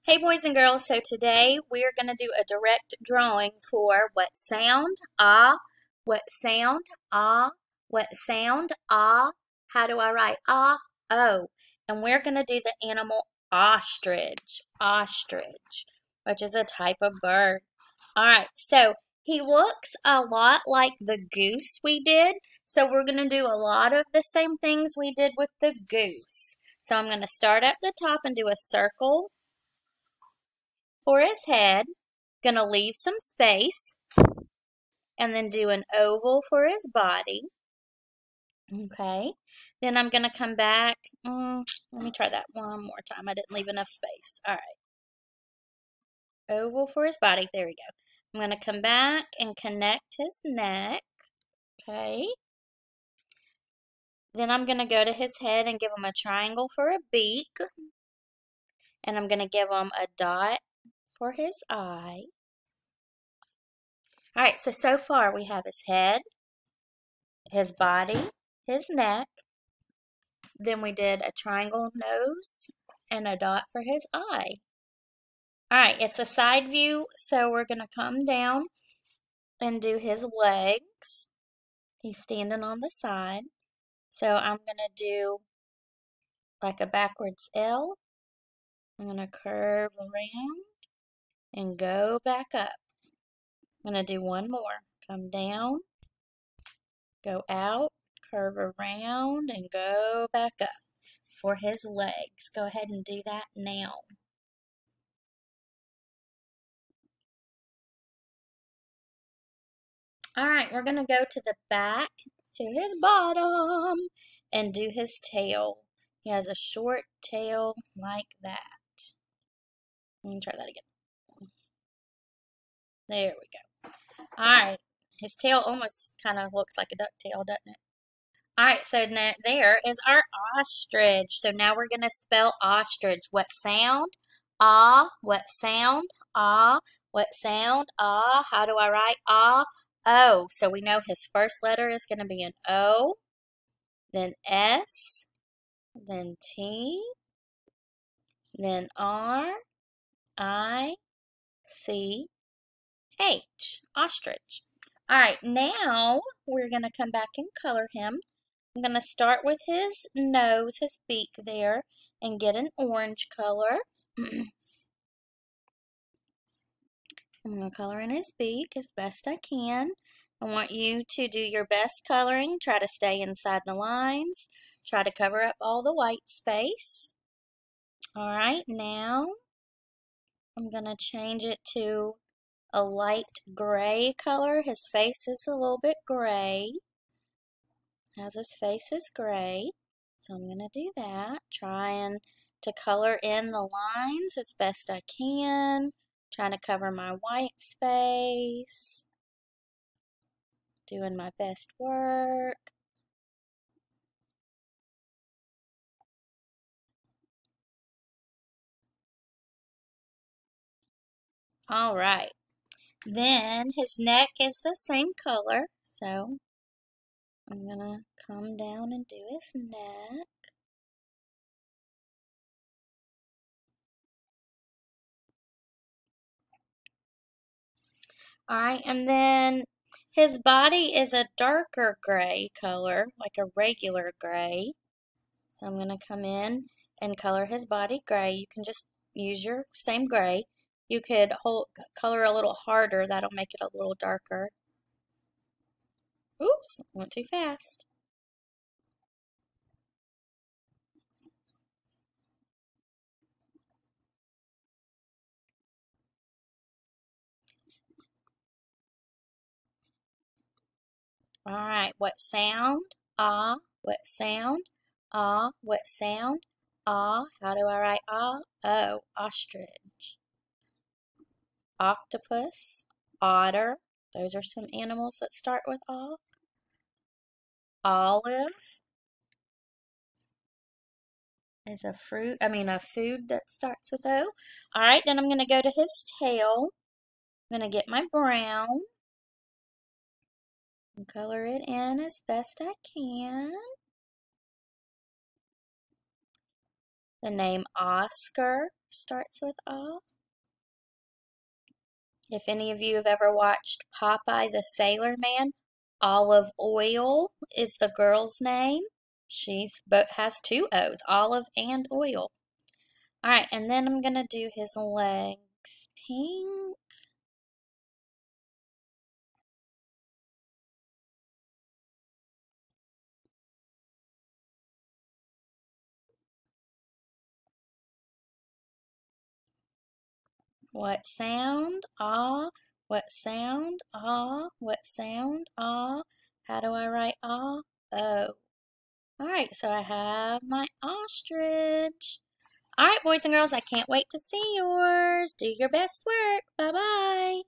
Hey boys and girls, so today we're going to do a direct drawing for what sound, ah, what sound, ah, what sound, ah, how do I write ah, oh, and we're going to do the animal ostrich, which is a type of bird. Alright, so he looks a lot like the goose we did, so we're going to do a lot of the same things we did with the goose. So I'm going to start at the top and do a circle for his head, gonna leave some space, and then do an oval for his body. Okay, then I'm gonna come back. Let me try that one more time. I didn't leave enough space. All right, oval for his body. There we go. I'm gonna come back and connect his neck. Okay, then I'm gonna go to his head and give him a triangle for a beak, and I'm gonna give him a dot for his eye. All right, so far we have his head, his body, his neck. Then we did a triangle nose and a dot for his eye. Alright, it's a side view, so we're going to come down and do his legs. He's standing on the side. So I'm going to do like a backwards L. I'm going to curve around and go back up. I'm going to do one more. Come down, go out, curve around, and go back up for his legs. Go ahead and do that now. Alright, we're going to go to the back, to his bottom, and do his tail. He has a short tail like that. Let me try that again. There we go. Alright, his tail almost kind of looks like a duck tail, doesn't it? Alright, so now there is our ostrich. So now we're going to spell ostrich. What sound? Ah. What sound? Ah. What sound? Ah. How do I write ah? O. So we know his first letter is going to be an O, then S, then T, then R, I, C, H. Ostrich. Alright, now we're going to come back and color him. I'm going to start with his nose, his beak there, and get an orange color. I'm going to color in his beak as best I can. I want you to do your best coloring. Try to stay inside the lines. Try to cover up all the white space. Alright, now I'm going to change it to a light gray color. His face is a little bit gray. As his face is gray. So I'm going to do that. Trying to color in the lines as best I can. Trying to cover my white space. Doing my best work. All right. Then his neck is the same color. So I'm going to come down and do his neck. Alright, and then his body is a darker gray color, like a regular gray. So I'm going to come in and color his body gray. You can just use your same gray. You could color a little harder. That'll make it a little darker. Oops, went too fast. Alright, what sound? Ah. What sound? Ah. What sound? Ah. How do I write ah? Oh, ostrich. Octopus, otter. Those are some animals that start with ah. Olive is a food that starts with O. Alright, then I'm going to go to his tail. I'm going to get my brown and color it in as best I can. The name Oscar starts with O. If any of you have ever watched Popeye the Sailor Man, Olive Oil is the girl's name. But has two O's, Olive and Oil. Alright, and then I'm going to do his legs pink. What sound? Ah. What sound? Ah. What sound? Ah. How do I write ah? Oh. Alright, so I have my ostrich. Alright, boys and girls, I can't wait to see yours. Do your best work. Bye-bye.